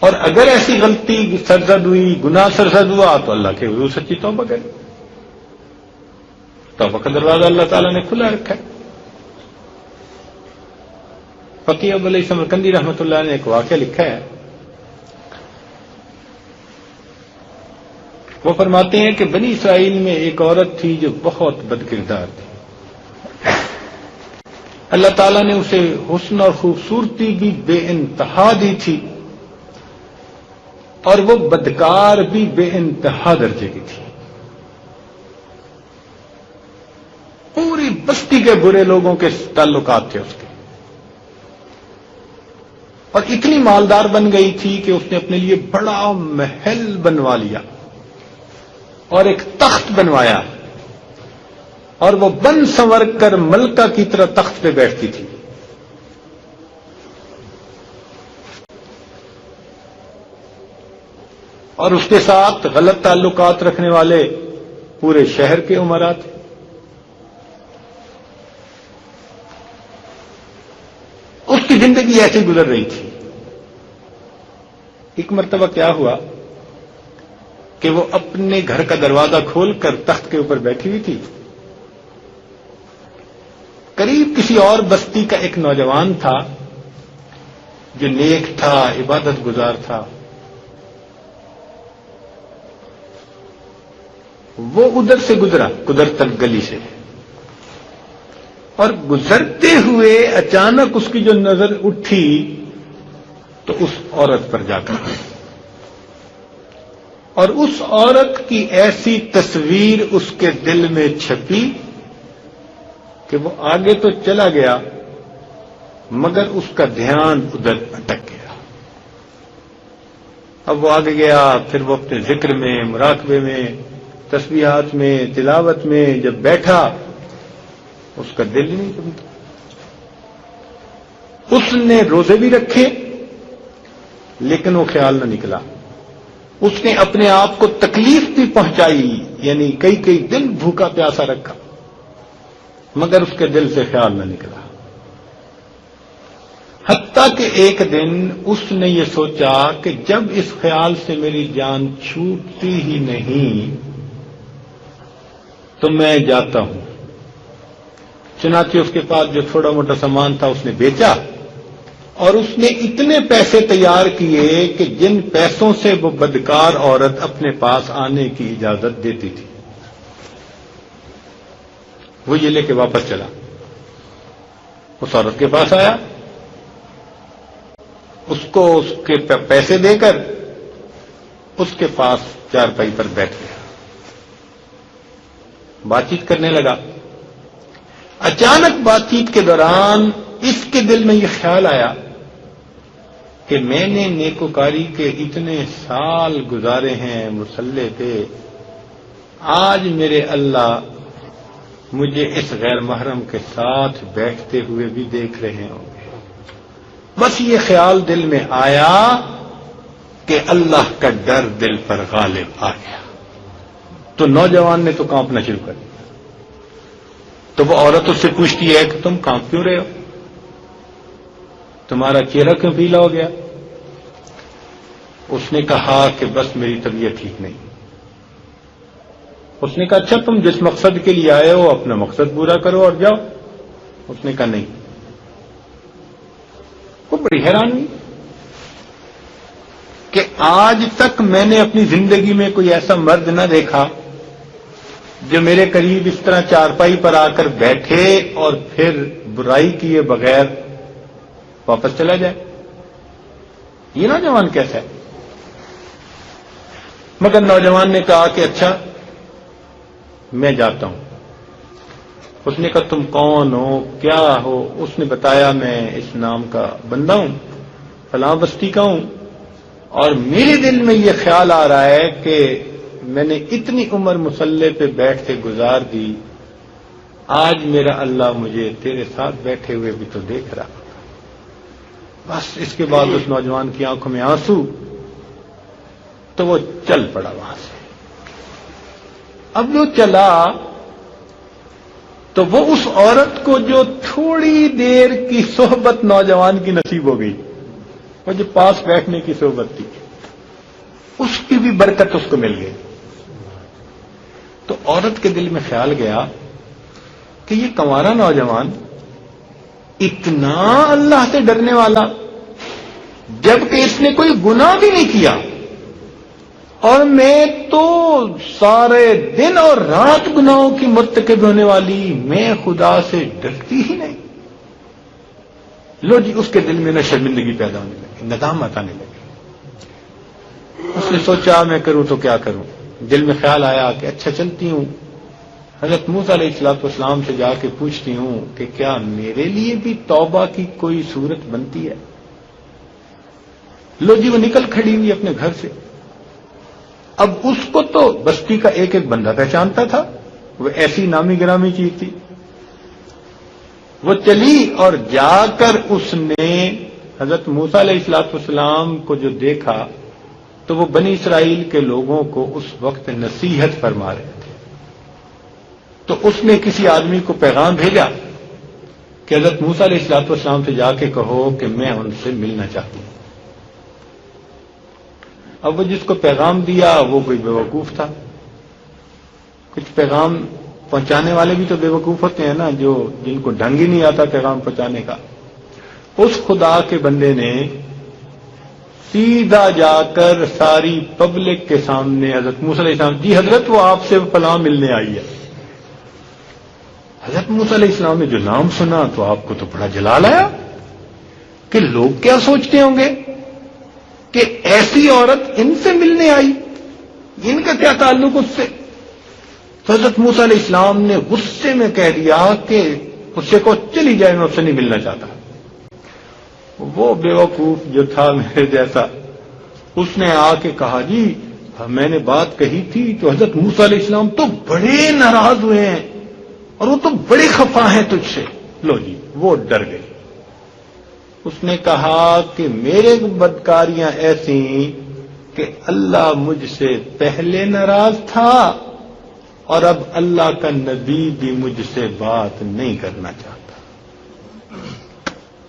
اور اگر ایسی غلطی سرزد ہوئی، گناہ سرزد ہوا، تو اللہ کے حضور سچی توبہ کرے. توبہ کا دروازہ اللہ تعالیٰ نے کھلا رکھا ہے. فقیہ ابو علیہ سمرقندی رحمۃ اللہ نے ایک واقعہ لکھا ہے. وہ فرماتے ہیں کہ بنی اسرائیل میں ایک عورت تھی جو بہت بد کردار تھی. اللہ تعالیٰ نے اسے حسن اور خوبصورتی بھی بے انتہا دی تھی، اور وہ بدکار بھی بے انتہا درجے کی تھی. پوری بستی کے برے لوگوں کے تعلقات تھے اس کے، اور اتنی مالدار بن گئی تھی کہ اس نے اپنے لیے بڑا محل بنوا لیا اور ایک تخت بنوایا، اور وہ بن سنور کر ملکہ کی طرح تخت پہ بیٹھتی تھی. اور اس کے ساتھ غلط تعلقات رکھنے والے پورے شہر کے امراء تھے. اس کی زندگی ایسی گزر رہی تھی. ایک مرتبہ کیا ہوا کہ وہ اپنے گھر کا دروازہ کھول کر تخت کے اوپر بیٹھی ہوئی تھی. قریب کسی اور بستی کا ایک نوجوان تھا جو نیک تھا، عبادت گزار تھا. وہ ادھر سے گزرا، قدر تک گلی سے، اور گزرتے ہوئے اچانک اس کی جو نظر اٹھی تو اس عورت پر جا کر، اور اس عورت کی ایسی تصویر اس کے دل میں چھپی کہ وہ آگے تو چلا گیا مگر اس کا دھیان ادھر اٹک گیا. اب وہ آگے گیا، پھر وہ اپنے ذکر میں، مراقبے میں، تسبیحات میں، تلاوت میں جب بیٹھا، اس کا دل ہی نہیں جمتا. اس نے روزے بھی رکھے لیکن وہ خیال نہ نکلا. اس نے اپنے آپ کو تکلیف بھی پہنچائی، یعنی کئی دن بھوکا پیاسا رکھا مگر اس کے دل سے خیال نہ نکلا. حتیٰ کہ ایک دن اس نے یہ سوچا کہ جب اس خیال سے میری جان چھوٹتی ہی نہیں تو میں جاتا ہوں. چنانچہ اس کے پاس جو تھوڑا موٹا سامان تھا اس نے بیچا، اور اس نے اتنے پیسے تیار کیے کہ جن پیسوں سے وہ بدکار عورت اپنے پاس آنے کی اجازت دیتی تھی وہ یہ لے کے واپس چلا. اس عورت کے پاس آیا، اس کو اس کے پیسے دے کر اس کے پاس چارپائی پر بیٹھ گیا، بات چیت کرنے لگا. اچانک بات چیت کے دوران اس کے دل میں یہ خیال آیا کہ میں نے نیکوکاری کے اتنے سال گزارے ہیں مصلے پہ، آج میرے اللہ مجھے اس غیر محرم کے ساتھ بیٹھتے ہوئے بھی دیکھ رہے ہوں گے. بس یہ خیال دل میں آیا کہ اللہ کا ڈر دل پر غالب آ گیا. تو نوجوان نے تو کانپنا شروع کر دیا. تو وہ عورت اس سے پوچھتی ہے کہ تم کانپ کیوں رہے ہو، تمہارا چہرہ کیوں پیلا ہو گیا؟ اس نے کہا کہ بس میری طبیعت ٹھیک نہیں. اس نے کہا اچھا تم جس مقصد کے لیے آئے ہو اپنا مقصد پورا کرو اور جاؤ. اس نے کہا نہیں. وہ بڑی حیران ہوئی کہ آج تک میں نے اپنی زندگی میں کوئی ایسا مرد نہ دیکھا جو میرے قریب اس طرح چارپائی پر آ کر بیٹھے اور پھر برائی کیے بغیر واپس چلا جائے. یہ نوجوان کیسا ہے؟ مگر نوجوان نے کہا کہ اچھا میں جاتا ہوں. اس نے کہا تم کون ہو، کیا ہو؟ اس نے بتایا میں اس نام کا بندہ ہوں، فلاں بستی کا ہوں، اور میرے دل میں یہ خیال آ رہا ہے کہ میں نے اتنی عمر مصلے پہ بیٹھ کے گزار دی، آج میرا اللہ مجھے تیرے ساتھ بیٹھے ہوئے بھی تو دیکھ رہا. بس اس کے بعد اس نوجوان کی آنکھوں میں آنسو، تو وہ چل پڑا وہاں سے. اب وہ چلا تو وہ اس عورت کو جو تھوڑی دیر کی صحبت نوجوان کی نصیب ہو گئی، اور جو پاس بیٹھنے کی صحبت تھی اس کی بھی برکت اس کو مل گئی. تو عورت کے دل میں خیال گیا کہ یہ کنوارا نوجوان اتنا اللہ سے ڈرنے والا، جبکہ اس نے کوئی گناہ بھی نہیں کیا، اور میں تو سارے دن اور رات گناہوں کی مرتکب ہونے والی، میں خدا سے ڈرتی ہی نہیں. لو جی، اس کے دل میں نہ شرمندگی پیدا ہونے لگی، ندامت آنے لگی. اس نے سوچا میں کروں تو کیا کروں. دل میں خیال آیا کہ اچھا چلتی ہوں، حضرت موسیٰ علیہ السلام سے جا کے پوچھتی ہوں کہ کیا میرے لیے بھی توبہ کی کوئی صورت بنتی ہے. لو جی، وہ نکل کھڑی ہوئی اپنے گھر سے. اب اس کو تو بستی کا ایک ایک بندہ پہچانتا تھا، وہ ایسی نامی گرامی چیز تھی. وہ چلی اور جا کر اس نے حضرت موسیٰ علیہ السلام کو جو دیکھا تو وہ بنی اسرائیل کے لوگوں کو اس وقت نصیحت فرما رہے تھے. تو اس نے کسی آدمی کو پیغام بھیجا کہ حضرت موسیٰ علیہ السلام سے جا کے کہو کہ میں ان سے ملنا چاہتی ہوں. اب وہ جس کو پیغام دیا وہ کوئی بیوقوف تھا. کچھ پیغام پہنچانے والے بھی تو بیوقوف ہوتے ہیں نا، جن کو ڈھنگ ہی نہیں آتا پیغام پہنچانے کا. اس خدا کے بندے نے سیدھا جا کر ساری پبلک کے سامنے حضرت موسیٰ علیہ السلام، جی حضرت وہ آپ سے فلاں ملنے آئی ہے. حضرت موسیٰ علیہ السلام نے جو نام سنا تو آپ کو تو بڑا جلال آیا کہ لوگ کیا سوچتے ہوں گے کہ ایسی عورت ان سے ملنے آئی، ان کا کیا تعلق اس سے. تو حضرت موسیٰ علیہ السلام نے غصے میں کہہ دیا کہ اس سے کو چلی جائے، میں اس سے نہیں ملنا چاہتا. وہ بیوقوف جو تھا میرے جیسا، اس نے آ کے کہا جی میں نے بات کہی تھی تو حضرت موسیٰ علیہ السلام تو بڑے ناراض ہوئے ہیں اور وہ تو بڑے خفا ہیں تجھ سے. لو جی، وہ ڈر گئی. اس نے کہا کہ میرے بدکاریاں ایسی کہ اللہ مجھ سے پہلے ناراض تھا اور اب اللہ کا نبی بھی مجھ سے بات نہیں کرنا چاہتا.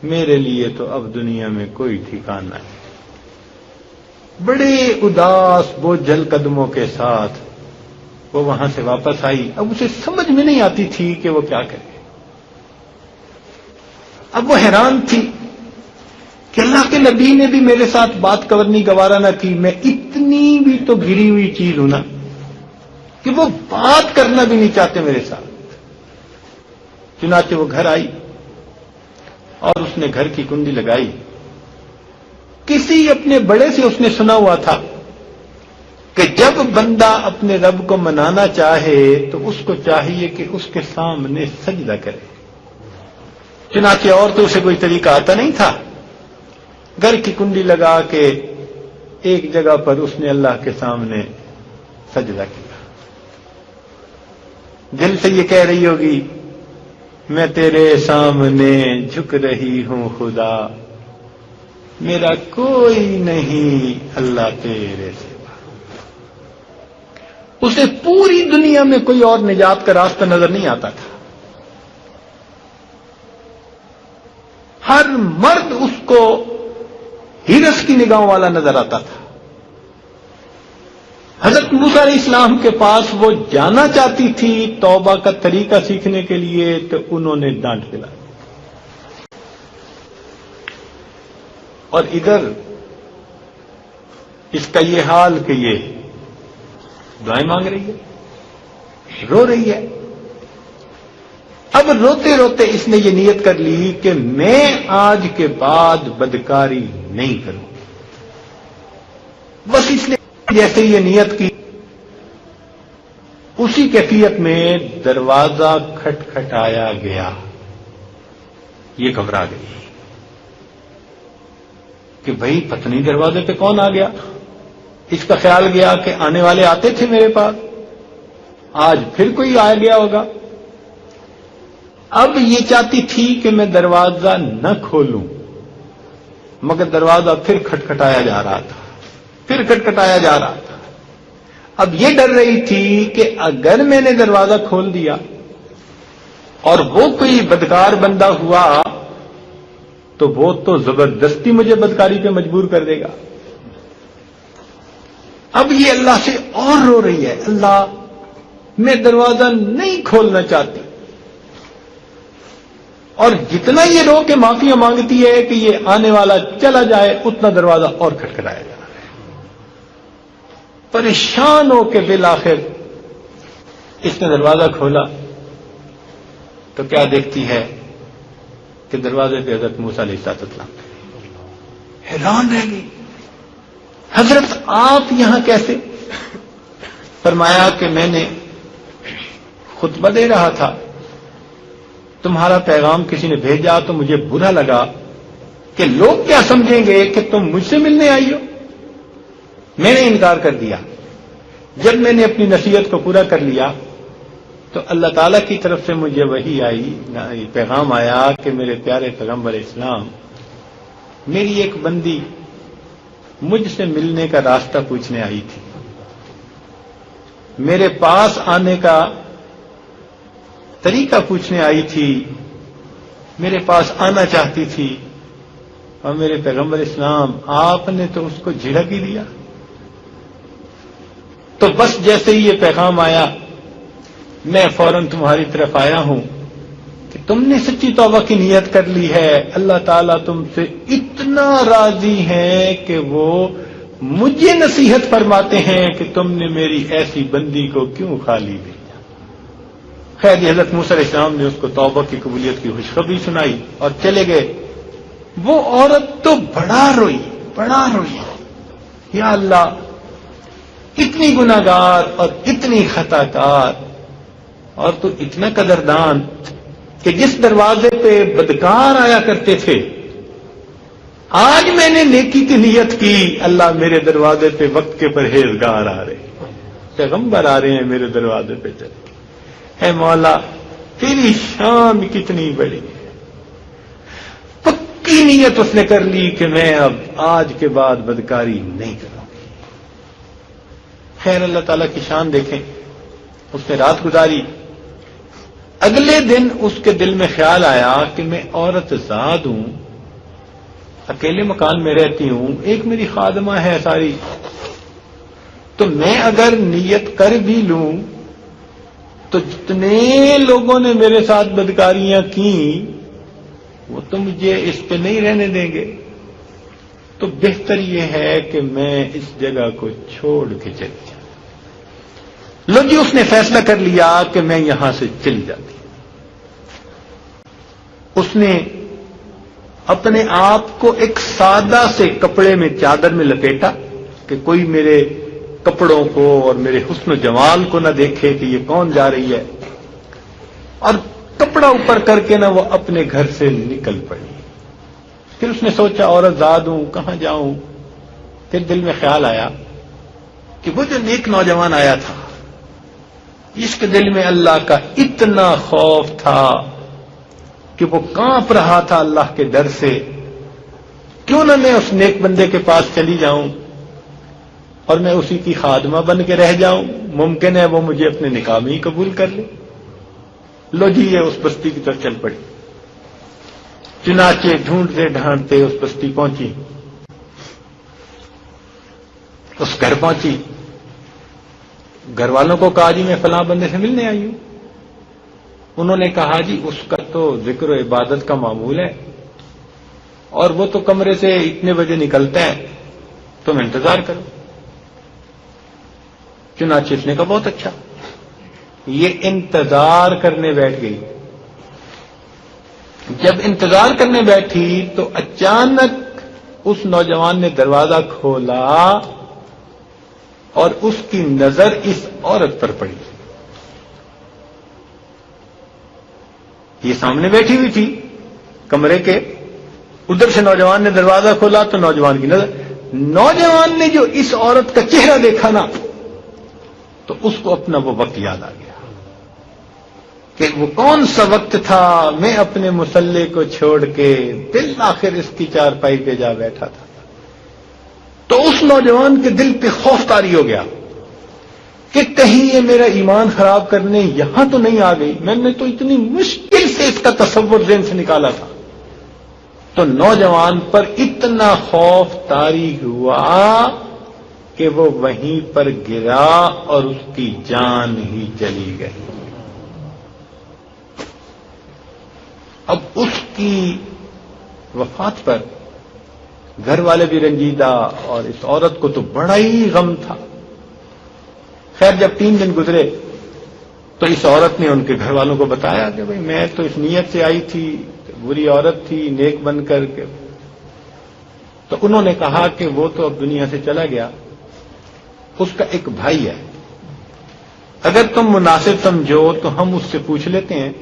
میرے لیے تو اب دنیا میں کوئی ٹھکانہ نہیں. بڑے اداس بوجھل قدموں کے ساتھ وہ وہاں سے واپس آئی. اب اسے سمجھ میں نہیں آتی تھی کہ وہ کیا کرے. اب وہ حیران تھی کہ اللہ کے نبی نے بھی میرے ساتھ بات کرنی گوارا نہ کی. میں اتنی بھی تو گری ہوئی چیز ہوں نا کہ وہ بات کرنا بھی نہیں چاہتے میرے ساتھ. چنانچہ وہ گھر آئی اور اس نے گھر کی کنڈی لگائی. کسی اپنے بڑے سے اس نے سنا ہوا تھا کہ جب بندہ اپنے رب کو منانا چاہے تو اس کو چاہیے کہ اس کے سامنے سجدہ کرے. چنانچہ اور تو اسے کوئی طریقہ آتا نہیں تھا. گھر کی کنڈی لگا کے ایک جگہ پر اس نے اللہ کے سامنے سجدہ کیا. دل سے یہ کہہ رہی ہوگی میں تیرے سامنے جھک رہی ہوں خدا، میرا کوئی نہیں اللہ تیرے سوا. اسے پوری دنیا میں کوئی اور نجات کا راستہ نظر نہیں آتا تھا. ہر مرد اس کو ہرس کی نگاہوں والا نظر آتا تھا. حضرت موسیٰ علیہ السلام کے پاس وہ جانا چاہتی تھی توبہ کا طریقہ سیکھنے کے لیے تو انہوں نے ڈانٹ دلائی. اور ادھر اس کا یہ حال کہ یہ دعائیں مانگ رہی ہے، رو رہی ہے. اب روتے روتے اس نے یہ نیت کر لی کہ میں آج کے بعد بدکاری نہیں کروں. بس اس نے جیسے یہ نیت کی اسی کیفیت میں دروازہ کھٹکھٹایا گیا. یہ گھبرا گئی کہ بھئی پتہ نہیں دروازے پہ کون آ گیا. اس کا خیال گیا کہ آنے والے آتے تھے میرے پاس، آج پھر کوئی آ گیا ہوگا. اب یہ چاہتی تھی کہ میں دروازہ نہ کھولوں، مگر دروازہ پھر کھٹکھٹایا جا رہا تھا، پھر کھٹکھٹایا جا رہا تھا. اب یہ ڈر رہی تھی کہ اگر میں نے دروازہ کھول دیا اور وہ کوئی بدکار بندہ ہوا تو وہ تو زبردستی مجھے بدکاری پہ مجبور کر دے گا. اب یہ اللہ سے اور رو رہی ہے، اللہ میں دروازہ نہیں کھولنا چاہتی. اور جتنا یہ رو کے معافیاں مانگتی ہے کہ یہ آنے والا چلا جائے، اتنا دروازہ اور کھٹکھٹایا جا رہا ہے. پریشان ہو کے بالآخر اس نے دروازہ کھولا تو کیا دیکھتی ہے کہ دروازے پہ حضرت موسیٰ علیہ السلام. حیران رہ گئی، حضرت آپ یہاں کیسے؟ فرمایا کہ میں نے خطبہ دے رہا تھا، تمہارا پیغام کسی نے بھیجا تو مجھے برا لگا کہ لوگ کیا سمجھیں گے کہ تم مجھ سے ملنے آئی ہو. میں نے انکار کر دیا. جب میں نے اپنی نصیحت کو پورا کر لیا تو اللہ تعالیٰ کی طرف سے مجھے وحی آئی، پیغام آیا کہ میرے پیارے پیغمبر اسلام، میری ایک بندی مجھ سے ملنے کا راستہ پوچھنے آئی تھی، میرے پاس آنے کا طریقہ پوچھنے آئی تھی، میرے پاس آنا چاہتی تھی، اور میرے پیغمبر اسلام آپ نے تو اس کو جھڑک ہی دیا. تو بس جیسے ہی یہ پیغام آیا میں فوراً تمہاری طرف آیا ہوں کہ تم نے سچی توبہ کی نیت کر لی ہے. اللہ تعالیٰ تم سے اتنا راضی ہے کہ وہ مجھے نصیحت فرماتے ہیں کہ تم نے میری ایسی بندی کو کیوں خالی دیا. خیر یہ حضرت موسیٰ علیہ السلام نے اس کو توبہ کی قبولیت کی خوشخبری سنائی اور چلے گئے. وہ عورت تو بڑا روئی. یا اللہ، اتنی گناہگار اور اتنی خطا کار، اور تو اتنا قدردان کہ جس دروازے پہ بدکار آیا کرتے تھے آج میں نے نیکی کی نیت کی، اللہ میرے دروازے پہ وقت کے پرہیزگار آ رہے ہیں، پیغمبر آ رہے ہیں میرے دروازے پہ چلے. اے مولا تیری شان کتنی بڑی ہے. پکی نیت اس نے کر لی کہ میں اب آج کے بعد بدکاری نہیں کروں گی. خیر اللہ تعالیٰ کی شان دیکھیں، اس نے رات گزاری. اگلے دن اس کے دل میں خیال آیا کہ میں عورت زاد ہوں، اکیلے مکان میں رہتی ہوں، ایک میری خادمہ ہے ساری، تو میں اگر نیت کر بھی لوں تو جتنے لوگوں نے میرے ساتھ بدکاریاں کی وہ تو مجھے اس پہ نہیں رہنے دیں گے. تو بہتر یہ ہے کہ میں اس جگہ کو چھوڑ کے چلی جاؤں. لو جی اس نے فیصلہ کر لیا کہ میں یہاں سے چلی جاتی. اس نے اپنے آپ کو ایک سادہ سے کپڑے میں چادر میں لپیٹا کہ کوئی میرے کپڑوں کو اور میرے حسن و جمال کو نہ دیکھے کہ یہ کون جا رہی ہے، اور کپڑا اوپر کر کے نہ وہ اپنے گھر سے نکل پڑی. پھر اس نے سوچا عورت زاد ہوں، کہاں جاؤں. پھر دل میں خیال آیا کہ وہ جو نیک نوجوان آیا تھا جس کے دل میں اللہ کا اتنا خوف تھا کہ وہ کانپ رہا تھا اللہ کے ڈر سے، کیوں نہ میں اس نیک بندے کے پاس چلی جاؤں اور میں اسی کی خادمہ بن کے رہ جاؤں، ممکن ہے وہ مجھے اپنے نکاح میں ہی قبول کر لے. لو جی یہ اس بستی کی طرف چل پڑی. چنانچہ ڈھونڈتے ڈھانڈتے اس بستی پہنچی، اس گھر پہنچی. گھر والوں کو کہا جی میں فلاں بندے سے ملنے آئی ہوں. انہوں نے کہا جی اس کا تو ذکر و عبادت کا معمول ہے اور وہ تو کمرے سے اتنے بجے نکلتا ہے، تم انتظار کرو. چنانچہ اس نے کہا بہت اچھا. یہ انتظار کرنے بیٹھ گئی. جب انتظار کرنے بیٹھی تو اچانک اس نوجوان نے دروازہ کھولا اور اس کی نظر اس عورت پر پڑی. یہ سامنے بیٹھی ہوئی تھی کمرے کے، ادھر سے نوجوان نے دروازہ کھولا تو نوجوان کی نظر، نوجوان نے جو اس عورت کا چہرہ دیکھا نا تو اس کو اپنا وہ وقت یاد آ گیا کہ وہ کون سا وقت تھا میں اپنے مصلے کو چھوڑ کے بالآخر اس کی چارپائی پہ جا بیٹھا تھا. تو اس نوجوان کے دل پہ خوف طاری ہو گیا کہ کہیں یہ میرا ایمان خراب کرنے یہاں تو نہیں آ گئی، میں نے تو اتنی مشکل سے اس کا تصور ذہن سے نکالا تھا. تو نوجوان پر اتنا خوف طاری ہوا کہ وہ وہیں پر گرا اور اس کی جان ہی چلی گئی۔ اب اس کی وفات پر گھر والے بھی رنجیدہ اور اس عورت کو تو بڑا ہی غم تھا۔ خیر جب 3 دن گزرے تو اس عورت نے ان کے گھر والوں کو بتایا کہ بھئی میں تو اس نیت سے آئی تھی، بری عورت تھی نیک بن کر کے۔ تو انہوں نے کہا کہ وہ تو اب دنیا سے چلا گیا، اس کا ایک بھائی ہے، اگر تم مناسب سمجھو تو ہم اس سے پوچھ لیتے ہیں،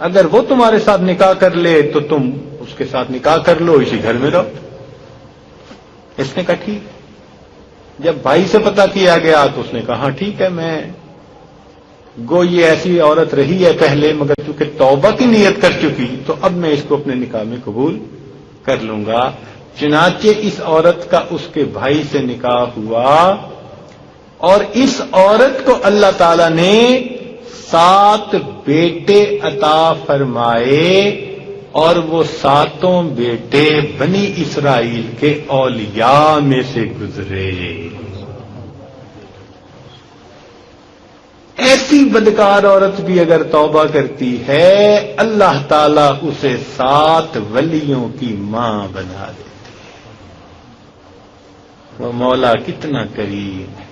اگر وہ تمہارے ساتھ نکاح کر لے تو تم اس کے ساتھ نکاح کر لو، اسی گھر میں رہو۔ اس نے کہا ٹھیک۔ جب بھائی سے پتہ کیا گیا تو اس نے کہا ٹھیک ہے، میں گو یہ ایسی عورت رہی ہے پہلے مگر چونکہ توبہ کی نیت کر چکی تو اب میں اس کو اپنے نکاح میں قبول کر لوں گا۔ چنانچہ اس عورت کا اس کے بھائی سے نکاح ہوا اور اس عورت کو اللہ تعالی نے 7 بیٹے عطا فرمائے اور وہ 7 بیٹے بنی اسرائیل کے اولیاء میں سے گزرے۔ ایسی بدکار عورت بھی اگر توبہ کرتی ہے اللہ تعالیٰ اسے 7 ولیوں کی ماں بنا دیتے۔ وہ مولا کتنا کریم ہے۔